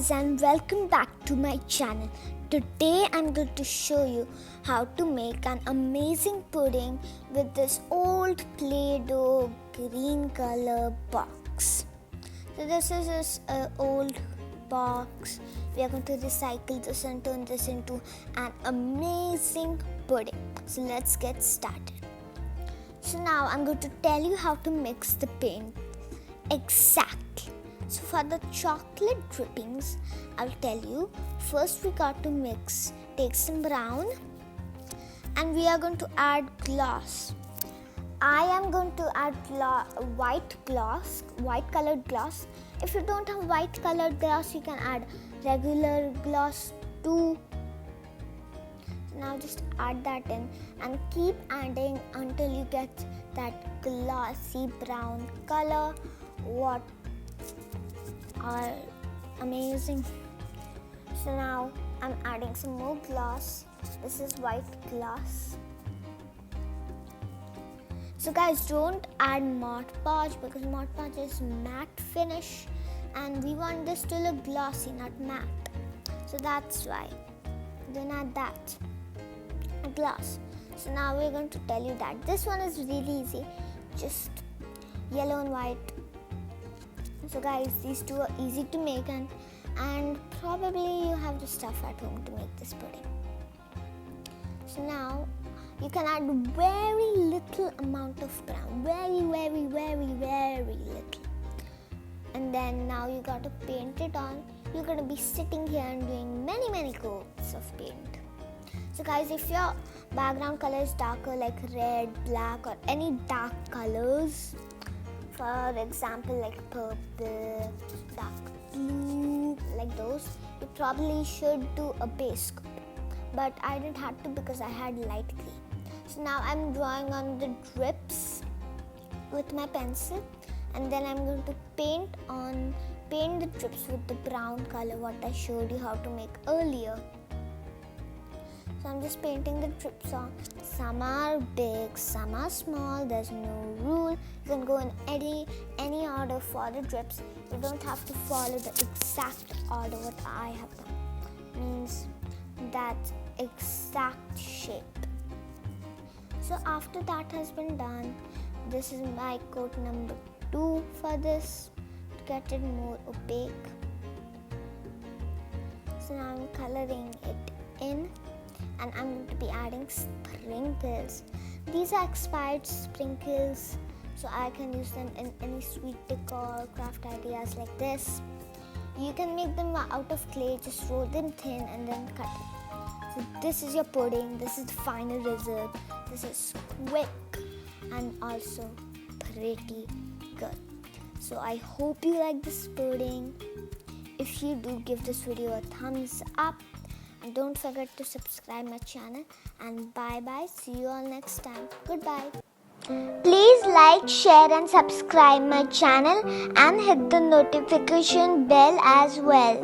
guys, and welcome back to my channel. Today I'm going to show you how to make an amazing pudding with this old Play-Doh green color box. So this is this old box. We are going to recycle this and turn this into an amazing pudding. So let's get started. So now I'm going to tell you how to mix the paint exactly. So for the chocolate drippings, I'll tell you, first we got to take some brown and we are going to add gloss. I am going to add white colored gloss. If you don't have white colored gloss, you can add regular gloss too. So now just add that in and keep adding until you get that glossy brown color. What are amazing. So now I'm adding some more gloss. This is white gloss. So guys, don't add Mod Podge because Mod Podge is matte finish and we want this to look glossy, not matte. So that's why. Don't add that. Gloss. So now we're going to tell you that this one is really easy. Just yellow and white. So guys, these two are easy to make and probably you have the stuff at home to make this pudding. So now you can add very little amount of brown, very little. And then now you got to paint it on. You're going to be sitting here and doing many coats of paint. So guys, if your background color is darker like red, black or any dark colors, for example like purple, dark blue, like those, you probably should do a base coat. But I didn't have to because I had light green. So now I'm drawing on the drips with my pencil and then I'm going to paint the drips with the brown color what I showed you how to make earlier. So I'm just painting the drips on. Some are big, some are small. There's no rule. You can go in any order for the drips. You don't have to follow the exact order what I have done. Means that exact shape. So after that has been done, this is my coat number 2 for this to get it more opaque. So now I'm coloring it in. And I'm going to be adding sprinkles. These are expired sprinkles, so I can use them in any sweet decor, craft ideas like this. You can make them out of clay, just roll them thin and then cut it. So this is your pudding, this is the final result. This is quick and also pretty good. So I hope you like this pudding. If you do, give this video a thumbs up. And don't forget to subscribe my channel and bye. See you all next time. Goodbye. Please like, share and subscribe my channel and hit the notification bell as well.